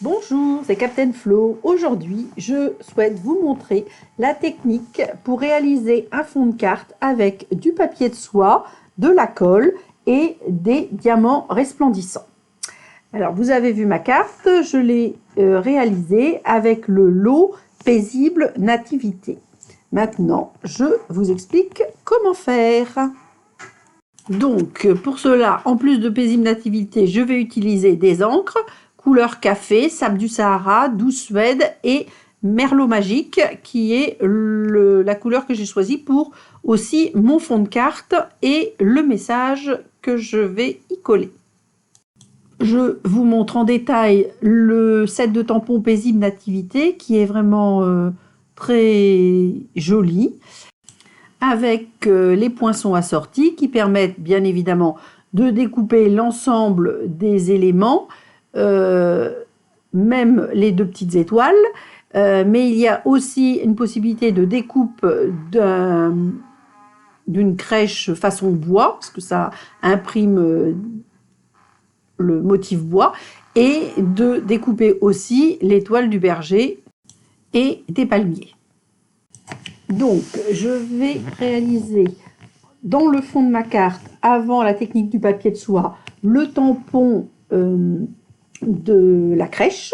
Bonjour, c'est Captain Flo. Aujourd'hui, je souhaite vous montrer la technique pour réaliser un fond de carte avec du papier de soie, de la colle et des diamants resplendissants. Alors, vous avez vu ma carte, je l'ai réalisée avec le lot Paisible Nativité. Maintenant, je vous explique comment faire. Donc, pour cela, en plus de Paisible Nativité, je vais utiliser des encres couleur café, sable du Sahara, douce Suède et merlot magique, qui est la couleur que j'ai choisie pour aussi mon fond de carte et le message que je vais y coller. Je vous montre en détail le set de tampons Paisible Nativité, qui est vraiment très joli, avec les poinçons assortis qui permettent bien évidemment de découper l'ensemble des éléments, même les deux petites étoiles, mais il y a aussi une possibilité de découpe d'une crèche façon bois, parce que ça imprime le motif bois, et de découper aussi l'étoile du berger et des palmiers. Donc, je vais réaliser dans le fond de ma carte, avant la technique du papier de soie, le tampon de la crèche.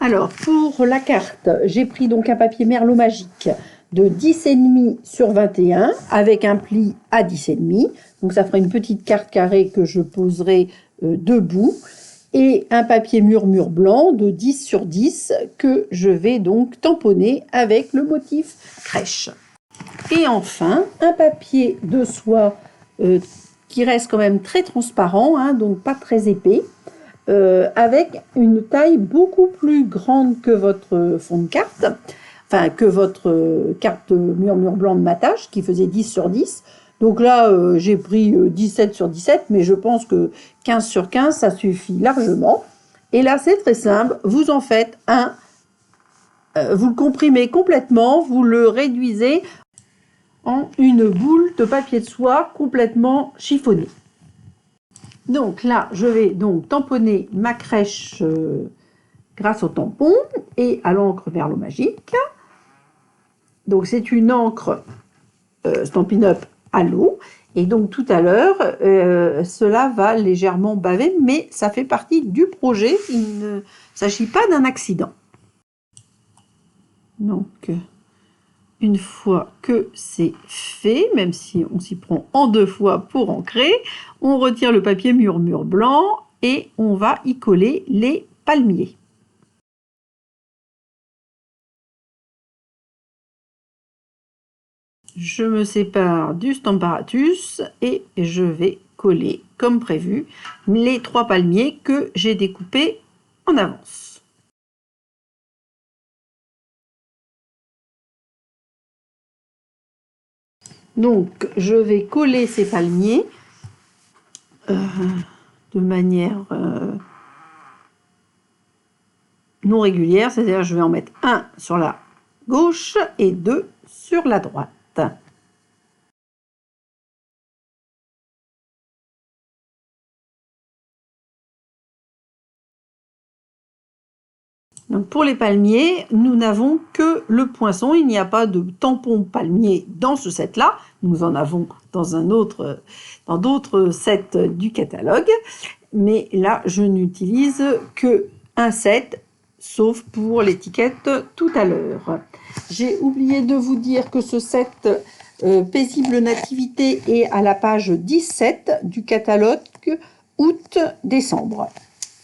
Alors, pour la carte, j'ai pris donc un papier merlot magique de 10,5 sur 21 avec un pli à 10,5. Donc, ça fera une petite carte carrée que je poserai debout. Et un papier murmure blanc de 10 sur 10 que je vais donc tamponner avec le motif crèche. Et enfin, un papier de soie qui reste quand même très transparent, hein, donc pas très épais, avec une taille beaucoup plus grande que votre fond de carte, enfin que votre carte murmure blanc de matage qui faisait 10 sur 10. Donc là, j'ai pris 17 sur 17, mais je pense que 15 sur 15, ça suffit largement. Et là, c'est très simple, vous en faites un, vous le comprimez complètement, vous le réduisez en une boule de papier de soie complètement chiffonnée. Donc là, je vais donc tamponner ma crèche grâce au tampon et à l'encre merlot magique. Donc c'est une encre Stampin' Up à l'eau. Et donc tout à l'heure, cela va légèrement baver, mais ça fait partie du projet. Il ne s'agit pas d'un accident. Donc, une fois que c'est fait, même si on s'y prend en 2 fois pour ancrer, on retire le papier murmure blanc et on va y coller les palmiers. Je me sépare du Stamparatus et je vais coller comme prévu les 3 palmiers que j'ai découpés en avance. Donc je vais coller ces palmiers de manière non régulière, c'est-à-dire je vais en mettre un sur la gauche et 2 sur la droite. Donc pour les palmiers, nous n'avons que le poinçon, il n'y a pas de tampon palmier dans ce set-là. Nous en avons dans d'autres sets du catalogue, mais là je n'utilise que un set, sauf pour l'étiquette tout à l'heure. J'ai oublié de vous dire que ce set Paisible Nativité est à la page 17 du catalogue août-décembre.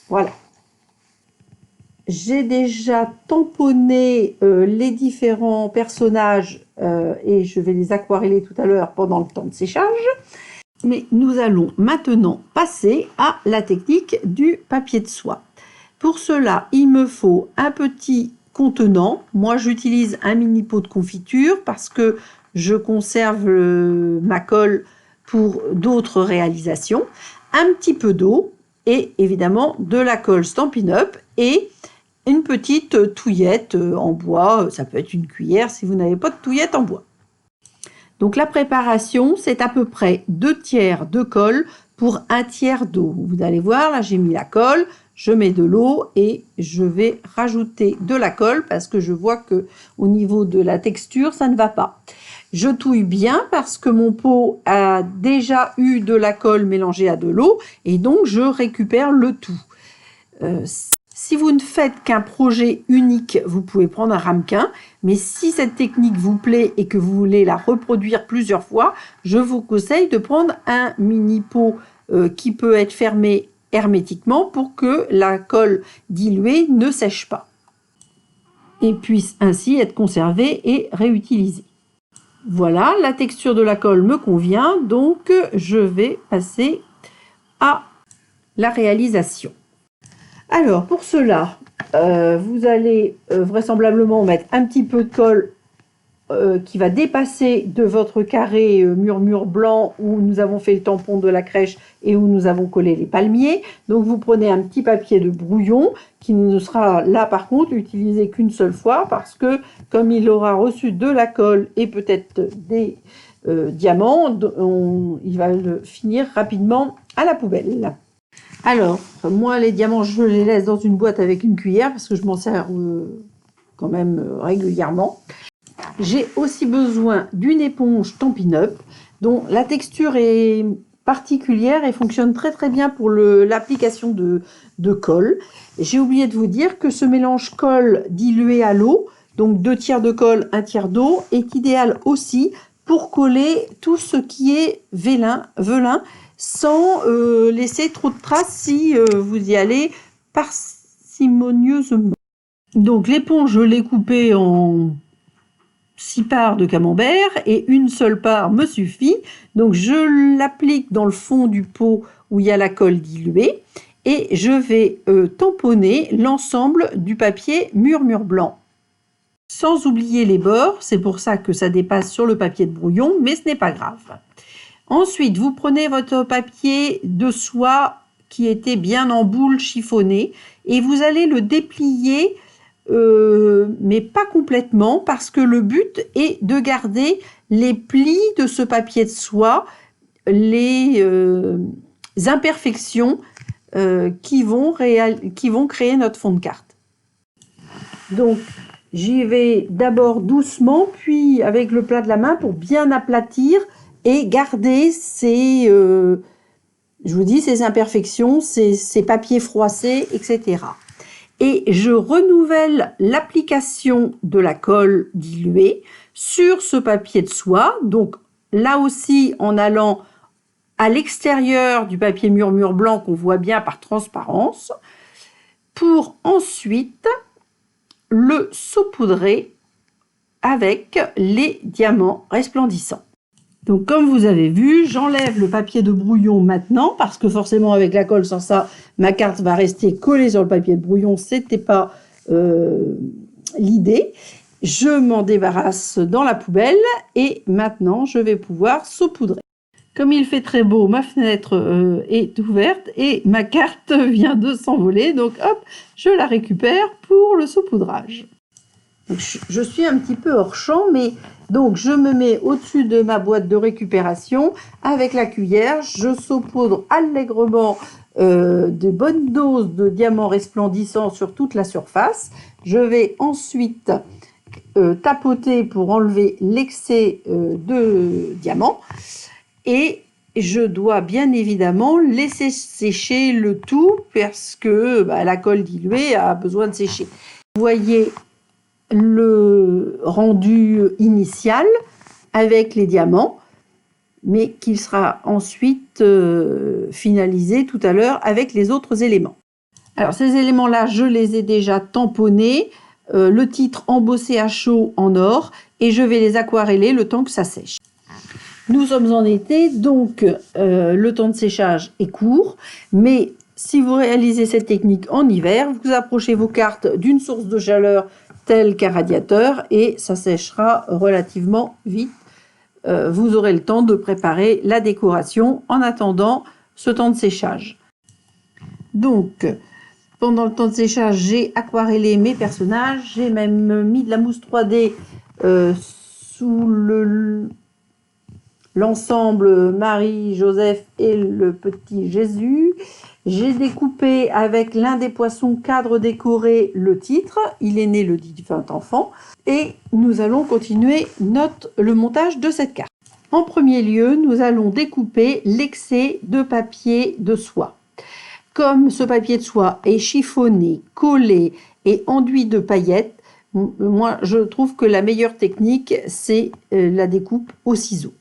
Voilà. J'ai déjà tamponné les différents personnages et je vais les aquareller tout à l'heure pendant le temps de séchage. Mais nous allons maintenant passer à la technique du papier de soie. Pour cela, il me faut un petit contenant. Moi, j'utilise un mini pot de confiture parce que je conserve ma colle pour d'autres réalisations. Un petit peu d'eau et évidemment de la colle Stampin' Up et une petite touillette en bois. Ça peut être une cuillère si vous n'avez pas de touillette en bois. Donc la préparation, c'est à peu près 2 tiers de colle pour 1 tiers d'eau. Vous allez voir, là j'ai mis la colle, je mets de l'eau et je vais rajouter de la colle parce que je vois que au niveau de la texture, ça ne va pas. Je touille bien parce que mon pot a déjà eu de la colle mélangée à de l'eau et donc je récupère le tout. Si vous ne faites qu'un projet unique, vous pouvez prendre un ramequin, mais si cette technique vous plaît et que vous voulez la reproduire plusieurs fois, je vous conseille de prendre un mini pot qui peut être fermé hermétiquement pour que la colle diluée ne sèche pas et puisse ainsi être conservée et réutilisée. Voilà, la texture de la colle me convient, donc je vais passer à la réalisation. Alors, pour cela, vous allez vraisemblablement mettre un petit peu de colle qui va dépasser de votre carré mur blanc où nous avons fait le tampon de la crèche et où nous avons collé les palmiers. Donc, vous prenez un petit papier de brouillon qui ne sera là, par contre, utilisé qu'une seule fois parce que, comme il aura reçu de la colle et peut-être des diamants, il va le finir rapidement à la poubelle. Alors, moi, les diamants, je les laisse dans une boîte avec une cuillère parce que je m'en sers quand même régulièrement. J'ai aussi besoin d'une éponge Stampin' Up dont la texture est particulière et fonctionne très très bien pour l'application de colle. J'ai oublié de vous dire que ce mélange colle dilué à l'eau, donc 2 tiers de colle, 1 tiers d'eau, est idéal aussi pour coller tout ce qui est velin sans laisser trop de traces si vous y allez parcimonieusement. Donc l'éponge, je l'ai coupée en 6 parts de camembert et une seule part me suffit. Donc je l'applique dans le fond du pot où il y a la colle diluée et je vais tamponner l'ensemble du papier mur blanc. Sans oublier les bords, c'est pour ça que ça dépasse sur le papier de brouillon, mais ce n'est pas grave. Ensuite, vous prenez votre papier de soie qui était bien en boule chiffonné et vous allez le déplier, mais pas complètement parce que le but est de garder les plis de ce papier de soie, les imperfections qui vont créer notre fond de carte. Donc, j'y vais d'abord doucement, puis avec le plat de la main pour bien aplatir et garder ces imperfections, ces papiers froissés, etc. Et je renouvelle l'application de la colle diluée sur ce papier de soie. Donc là aussi, en allant à l'extérieur du papier mur blanc qu'on voit bien par transparence, pour ensuite le saupoudrer avec les diamants resplendissants. Donc comme vous avez vu, j'enlève le papier de brouillon maintenant parce que forcément avec la colle, sans ça, ma carte va rester collée sur le papier de brouillon. C'était pas l'idée. Je m'en débarrasse dans la poubelle et maintenant je vais pouvoir saupoudrer. Comme il fait très beau, ma fenêtre est ouverte et ma carte vient de s'envoler. Donc hop, je la récupère pour le saupoudrage. Donc, je suis un petit peu hors champ, mais donc je me mets au-dessus de ma boîte de récupération avec la cuillère, je saupoudre allègrement de bonnes doses de diamants resplendissants sur toute la surface. Je vais ensuite tapoter pour enlever l'excès de diamants et je dois bien évidemment laisser sécher le tout parce que la colle diluée a besoin de sécher. Vous voyez le rendu initial avec les diamants, mais qui sera ensuite finalisé tout à l'heure avec les autres éléments. Alors ces éléments-là, je les ai déjà tamponnés, le titre embossé à chaud en or, et je vais les aquareller le temps que ça sèche. Nous sommes en été, donc le temps de séchage est court, mais si vous réalisez cette technique en hiver, vous approchez vos cartes d'une source de chaleur telle qu'un radiateur et ça séchera relativement vite. Vous aurez le temps de préparer la décoration en attendant ce temps de séchage. Donc, pendant le temps de séchage, j'ai aquarellé mes personnages. J'ai même mis de la mousse 3D sous l'ensemble Marie, Joseph et le petit Jésus. J'ai découpé avec l'un des poissons cadres décorés le titre. Il est né le divin enfant. Et nous allons continuer le montage de cette carte. En premier lieu, nous allons découper l'excès de papier de soie. Comme ce papier de soie est chiffonné, collé et enduit de paillettes, moi je trouve que la meilleure technique c'est la découpe au ciseau.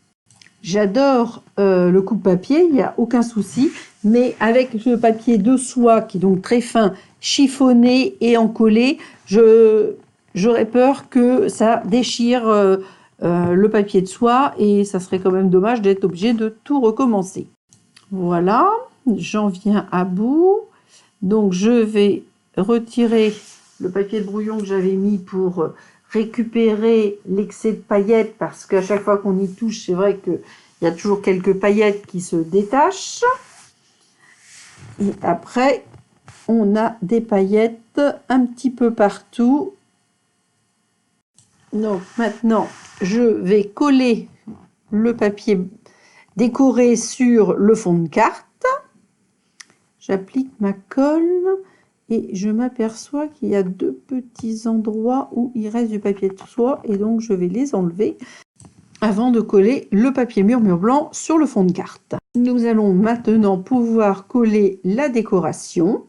J'adore le coupe-papier, il n'y a aucun souci, mais avec ce papier de soie qui est donc très fin, chiffonné et encollé, j'aurais peur que ça déchire le papier de soie et ça serait quand même dommage d'être obligé de tout recommencer. Voilà, j'en viens à bout. Donc je vais retirer le papier de brouillon que j'avais mis pour récupérer l'excès de paillettes parce qu'à chaque fois qu'on y touche, c'est vrai qu'il y a toujours quelques paillettes qui se détachent. Et après, on a des paillettes un petit peu partout. Donc maintenant, je vais coller le papier décoré sur le fond de carte. J'applique ma colle et je m'aperçois qu'il y a deux petits endroits où il reste du papier de soie et donc je vais les enlever avant de coller le papier murmure blanc sur le fond de carte. Nous allons maintenant pouvoir coller la décoration.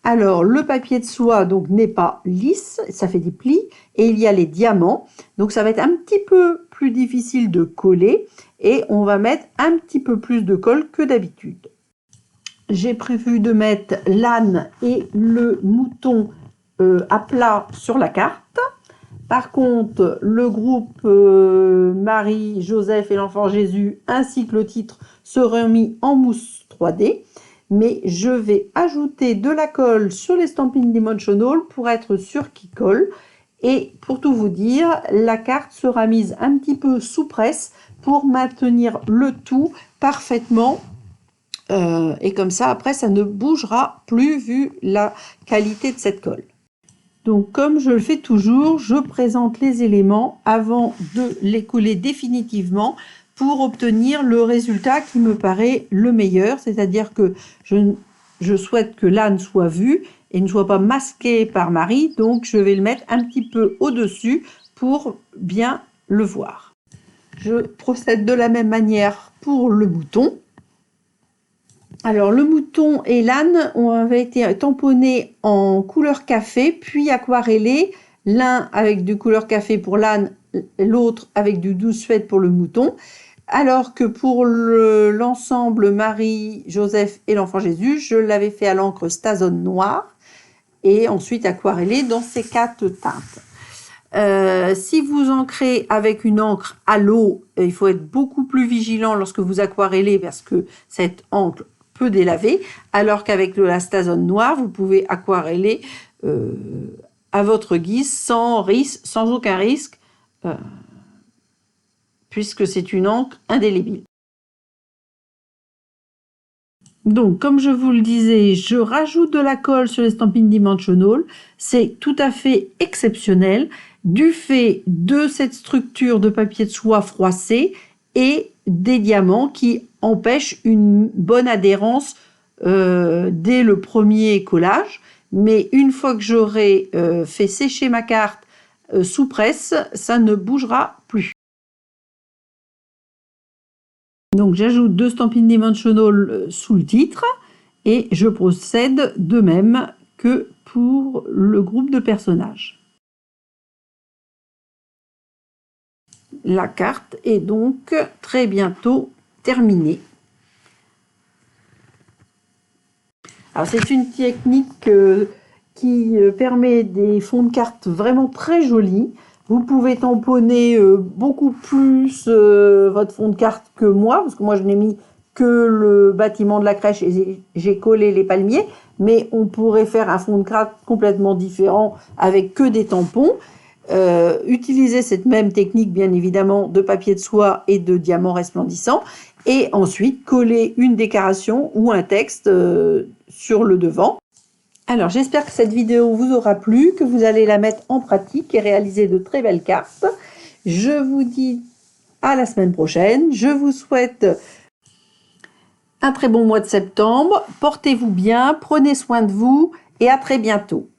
Alors le papier de soie donc n'est pas lisse, ça fait des plis et il y a les diamants. Donc ça va être un petit peu plus difficile de coller et on va mettre un petit peu plus de colle que d'habitude. J'ai prévu de mettre l'âne et le mouton à plat sur la carte. Par contre, le groupe Marie, Joseph et l'enfant Jésus ainsi que le titre seront mis en mousse 3D. Mais je vais ajouter de la colle sur les Stampin' Dimensional pour être sûr qu'il colle. Et pour tout vous dire, la carte sera mise un petit peu sous presse pour maintenir le tout parfaitement. Et comme ça, après, ça ne bougera plus vu la qualité de cette colle. Donc, comme je le fais toujours, je présente les éléments avant de les coller définitivement pour obtenir le résultat qui me paraît le meilleur. C'est-à-dire que je souhaite que l'âne soit vu et ne soit pas masqué par Marie. Donc, je vais le mettre un petit peu au-dessus pour bien le voir. Je procède de la même manière pour le mouton. Alors, le mouton et l'âne avaient été tamponnés en couleur café, puis aquarellés, l'un avec du couleur café pour l'âne, l'autre avec du douce fête pour le mouton, alors que pour l'ensemble Marie, Joseph et l'enfant Jésus, je l'avais fait à l'encre Stazone noire et ensuite aquarellé dans ces 4 teintes. Si vous ancrez avec une encre à l'eau, il faut être beaucoup plus vigilant lorsque vous aquarellez parce que cette encre peut délaver, alors qu'avec la Stazone noire, vous pouvez aquareller à votre guise sans aucun risque, puisque c'est une encre indélébile. Donc, comme je vous le disais, je rajoute de la colle sur les Stampin' Dimensional. C'est tout à fait exceptionnel du fait de cette structure de papier de soie froissé et des diamants qui empêchent une bonne adhérence dès le premier collage. Mais une fois que j'aurai fait sécher ma carte sous presse, ça ne bougera plus. Donc j'ajoute 2 Stampin' Dimensional sous le titre et je procède de même que pour le groupe de personnages. La carte est donc très bientôt terminée. Alors c'est une technique qui permet des fonds de carte vraiment très jolis. Vous pouvez tamponner beaucoup plus votre fond de carte que moi, parce que moi je n'ai mis que le bâtiment de la crèche et j'ai collé les palmiers, mais on pourrait faire un fond de carte complètement différent avec que des tampons. Utiliser cette même technique bien évidemment de papier de soie et de diamants resplendissants et ensuite coller une décoration ou un texte sur le devant. Alors j'espère que cette vidéo vous aura plu, que vous allez la mettre en pratique et réaliser de très belles cartes. Je vous dis à la semaine prochaine. Je vous souhaite Un très bon mois de septembre, portez-vous bien, prenez soin de vous et à très bientôt.